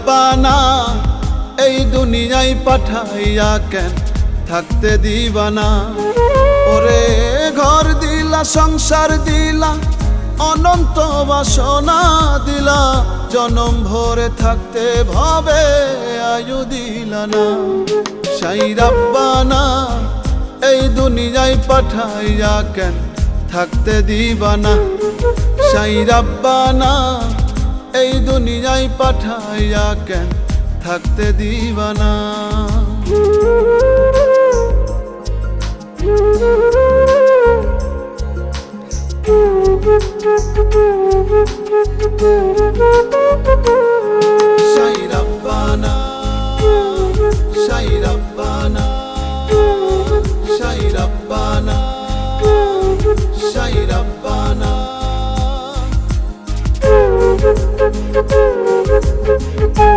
রাব্বানা এই দুনিয়ায় পাঠাইয়া কেন থাকতে দিবানা। ওরে ঘর দিলা সংসার দিলা অনন্ত বাসনা দিলা, জনম ভরে থাকতে ভাবে আয়ু দিলা না। সাই রাব্বানা এই দুনিয়ায় পাঠাইয়া কেন থাকতে দিবানা। সাই রাব্বানা এই দুনিয়ায় পাঠাইয়া কেন থাকতে দিবানা। সাই রাব্বানা সাই রাব্বানা সাই রাব্বানা সাই রাব্বানা।